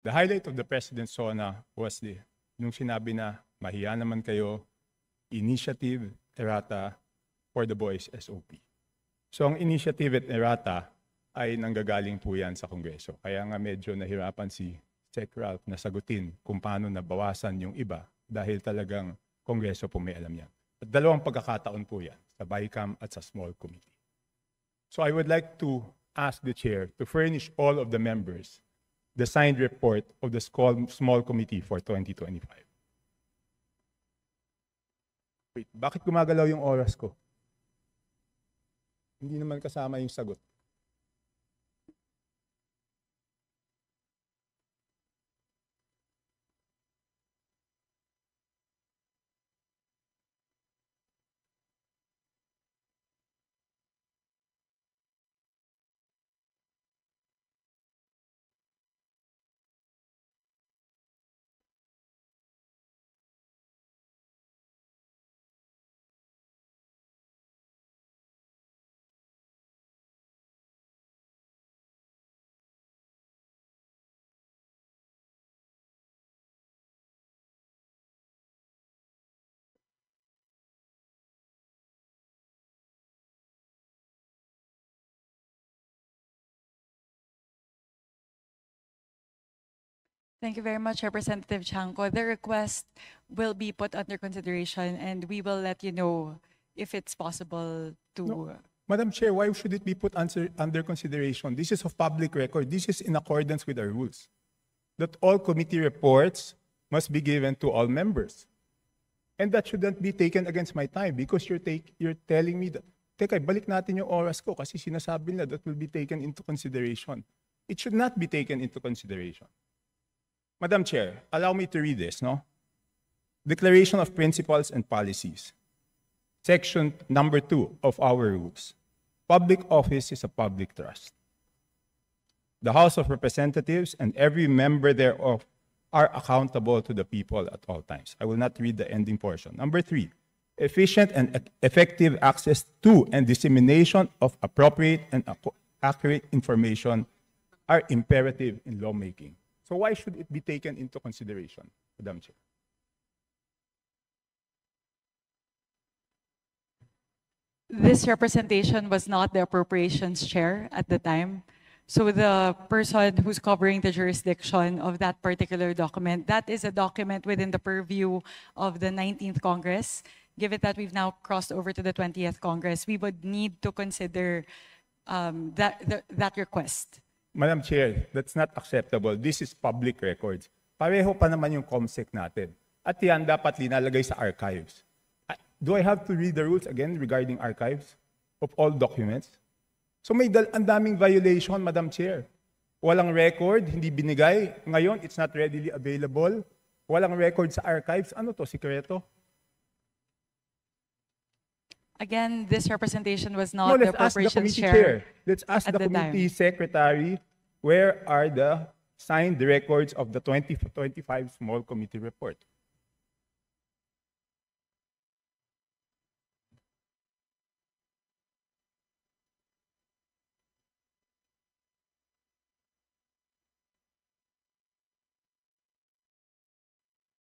The highlight of the President's SONA was nung sinabi na mahiya naman kayo, initiative errata for the boys SOP. So ang initiative at errata ay nanggagaling po yan sa Kongreso. Kaya nga medyo nahirapan si Sec. Ralph na sagutin kung paano nabawasan yung iba dahil talagang Kongreso po may alam yan. At dalawang pagkakataon po yan, sa BICAM at sa small committee. So I would like to ask the chair to furnish all of the members the signed report of the small committee for 2025. Wait, bakit gumagalaw yung oras ko? Hindi naman kasama yung sagot. Thank you very much, Representative Chanco. The request will be put under consideration and we will let you know if it's possible to... No. Madam Chair, why should it be put under consideration? This is of public record. This is in accordance with our rules. That all committee reports must be given to all members. And that shouldn't be taken against my time because you're telling me that, teka, balik natin yung oras ko kasi sinasabi nila that will be taken into consideration. It should not be taken into consideration. Madam Chair, allow me to read this, no? Declaration of Principles and Policies. Section number 2 of our rules. Public office is a public trust. The House of Representatives and every member thereof are accountable to the people at all times. I will not read the ending portion. Number 3, efficient and effective access to and dissemination of appropriate and accurate information are imperative in lawmaking. So why should it be taken into consideration, Madam Chair? This representation was not the appropriations chair at the time. So the person who's covering the jurisdiction of that particular document, that is a document within the purview of the 19th Congress. Given that we've now crossed over to the 20th Congress, we would need to consider that request. Madam Chair, that's not acceptable. This is public records. Pareho pa naman yung COMSEC natin. At yan dapat linalagay sa archives. Do I have to read the rules again regarding archives of all documents? So may ang daming violation, Madam Chair. Walang record, hindi binigay. Ngayon, it's not readily available. Walang record sa archives. Ano to, sikreto? Again, this representation was not the let's ask the appropriations committee chair. Let's ask at the the committee time. secretary, where are the signed records of the 2025 small committee report?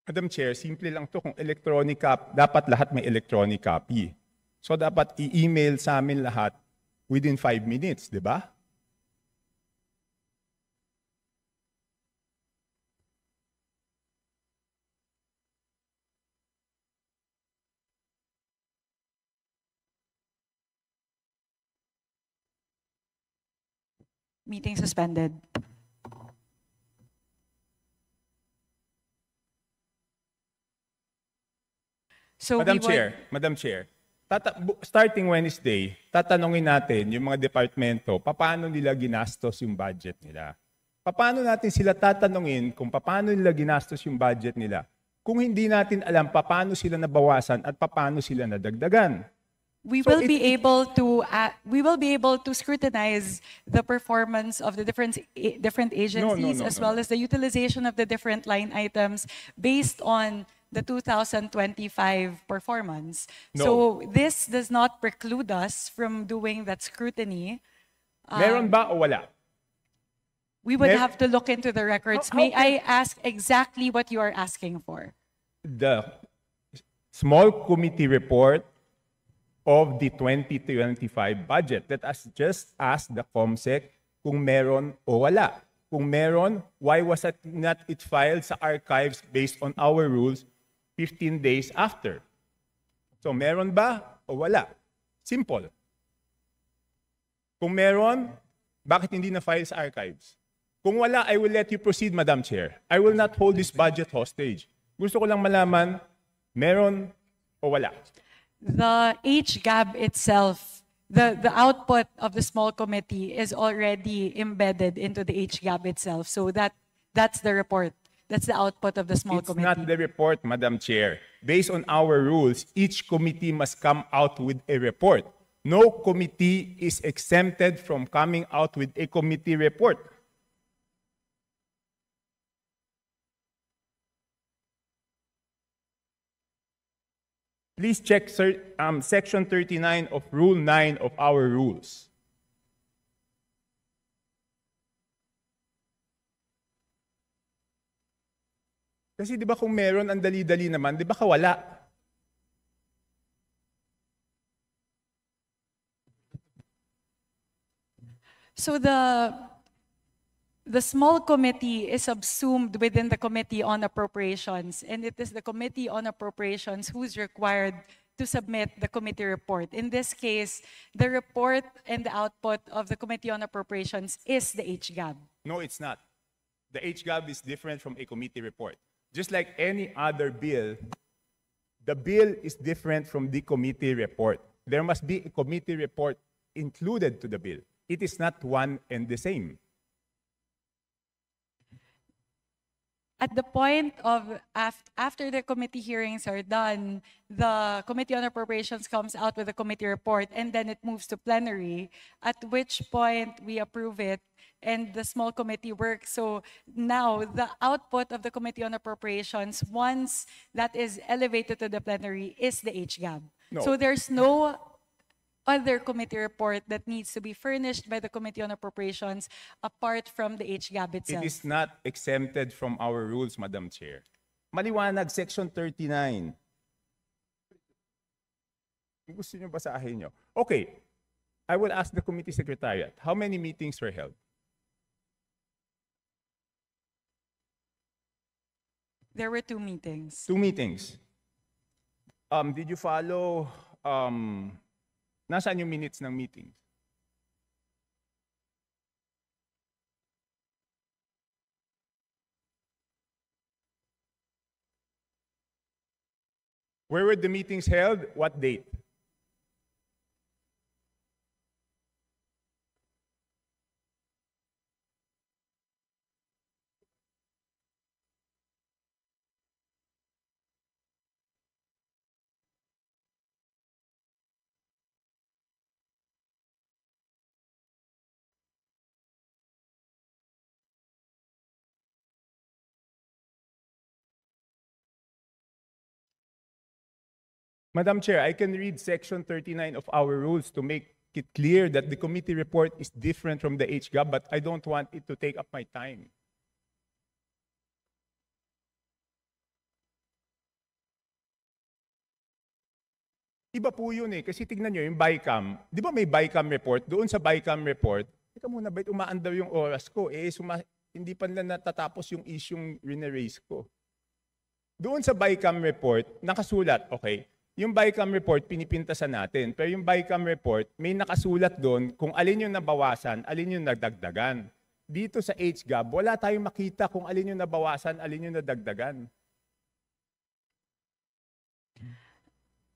Madam Chair, simple lang to. Kung electronic copy, dapat lahat may electronic copy. So dapat i-email sa amin lahat within 5 minutes, di ba? Meeting suspended. So Madam Chair, starting Wednesday, tatanungin natin yung mga departamento, paano nila ginastos yung budget nila. Paano natin sila tatanungin kung paano nila ginastos yung budget nila kung hindi natin alam paano sila nabawasan at paano sila nadagdagan. We will be able to scrutinize the performance of the different agencies as well as the utilization of the different line items based on the 2025 performance. No. So this does not preclude us from doing that scrutiny. Meron ba o wala? We would Mer- have to look into the records. How May can- I ask exactly what you are asking for? The small committee report of the 2025 budget. Let us just ask the COMSEC kung meron o wala. Kung meron, why was it not filed sa archives based on our rules 15 days after? So meron ba o wala? Simple. Kung meron, bakit hindi na-file sa archives? Kung wala, I will let you proceed, Madam Chair. I will not hold this budget hostage. Gusto ko lang malaman, meron o wala? The HGAB itself, the output of the small committee is already embedded into the HGAB itself. So that's the report. That's the output of the small It's committee. not the report, Madam Chair. Based on our rules, each committee must come out with a report. No committee is exempted from coming out with a committee report. Please check Section 39 of Rule 9 of our rules. Kasi di ba kung meron, ang dali-dali naman, di ba kawala? So the small committee is subsumed within the Committee on Appropriations, and it is the Committee on Appropriations who's required to submit the committee report. In this case, the report and the output of the Committee on Appropriations is the HGAB. No, it's not. The HGAB is different from a committee report. Just like any other bill, the bill is different from the committee report. There must be a committee report included to the bill. It is not one and the same. At the point of after the committee hearings are done, the Committee on Appropriations comes out with a committee report, and then it moves to plenary, at which point we approve it and the small committee works. So now the output of the Committee on Appropriations, once that is elevated to the plenary, is the HGAB. No. So there's no other committee report that needs to be furnished by the Committee on Appropriations apart from the HGAB itself. It is not exempted from our rules, Madam Chair. Maliwanag, Section 39. Gusto niyo basahin niyo? Okay, I will ask the committee secretariat, how many meetings were held? There were 2 meetings. 2 meetings. Did you follow, nasaan yung minutes ng meetings? Where were the meetings held? What date? Madam Chair, I can read Section 39 of our rules to make it clear that the committee report is different from the HGAB, but I don't want it to take up my time. Iba po yun eh, kasi tignan nyo yung BICAM. Di ba may BICAM report? Doon sa BICAM report, teka muna, bait umaandar yung oras ko? Hindi pa nila natatapos yung isyong rineraise ko. Doon sa BICAM report, nakasulat, okay, yung BICAM report, pinipintasan natin. Pero yung BICAM report, may nakasulat doon kung alin yung nabawasan, alin yung nadagdagan. Dito sa HGAB, wala tayong makita kung alin yung nabawasan, alin yung nadagdagan.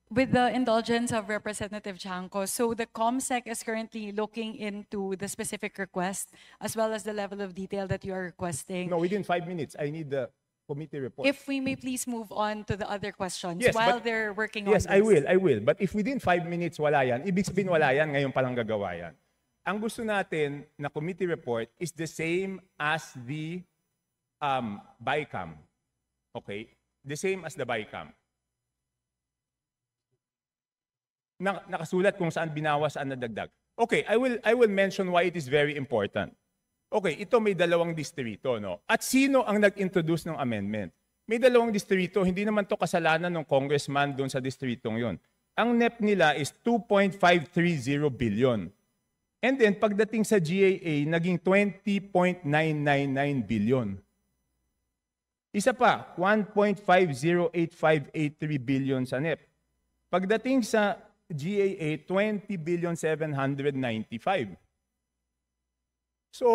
With the indulgence of Representative Chanco, so the COMSEC is currently looking into the specific request as well as the level of detail that you are requesting. No, within 5 minutes, I need the committee report. If we may please move on to the other questions Yes, while but- they're working on Yes, this. I will. But if within 5 minutes wala yan, ibig sabihin wala yan, ngayon palang gagawa yan. Ang gusto natin na committee report is the same as the BICAM. Okay? The same as the BICAM. Nakasulat kung saan binawas, saan nadagdag. Okay, I will mention why it is very important. Okay, ito may dalawang distrito, no? At sino ang nag-introduce ng amendment? May dalawang distrito, hindi naman to kasalanan ng congressman doon sa distritong yon. Ang NEP nila is 2.530 billion. And then, pagdating sa GAA, naging 20.999 billion. Isa pa, 1.508583 billion sa NEP. Pagdating sa GAA, 20 billion 795. So,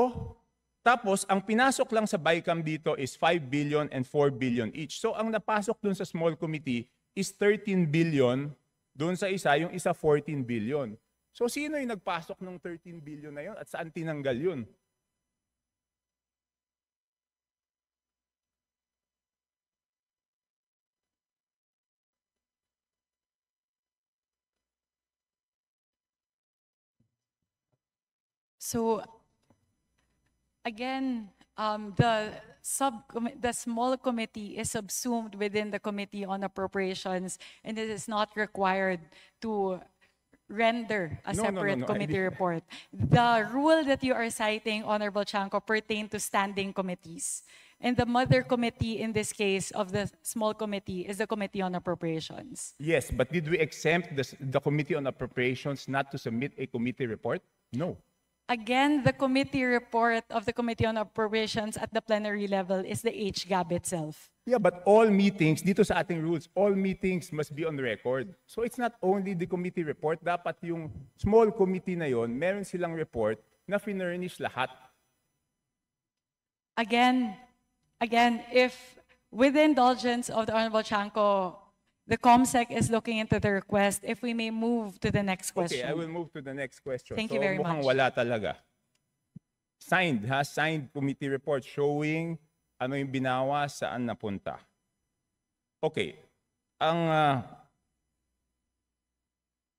tapos ang pinasok lang sa BICAM dito is 5 billion and 4 billion each. So, ang napasok dun sa small committee is 13 billion, dun sa isa, yung isa 14 billion. So, sino yung nagpasok ng 13 billion na yun at saan tinanggal yun? So again, the small committee is subsumed within the Committee on Appropriations, and it is not required to render a separate committee report. The rule that you are citing, Honorable Chanco, pertain to standing committees. And the mother committee in this case of the small committee is the Committee on Appropriations. Yes, but did we exempt the Committee on Appropriations not to submit a committee report? No. Again, the committee report of the Committee on Appropriations at the plenary level is the HGAB itself. Yeah, but all meetings, dito sa ating rules, all meetings must be on record. So it's not only the committee report, dapat yung small committee na yon, meron silang report na finurnish lahat. Again, if with the indulgence of the Honorable Chanco, the COMSEC is looking into the request, if we may move to the next question. Okay, I will move to the next question. Thank you very mukhang much. wala talaga. Signed committee report showing ano yung binawa, saan napunta. Okay.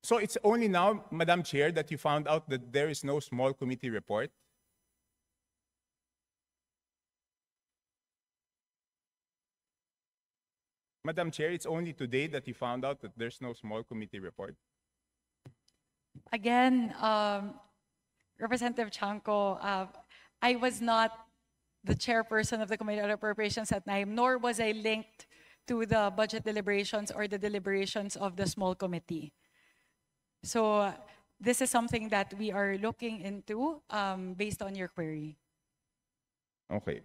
So it's only now, Madam Chair, that you found out that there is no small committee report? Madam Chair, it's only today that you found out that there's no small committee report? Again, Representative Chanco, I was not the chairperson of the Committee on Appropriations at time, nor was I linked to the budget deliberations or the deliberations of the small committee. So this is something that we are looking into based on your query. Okay.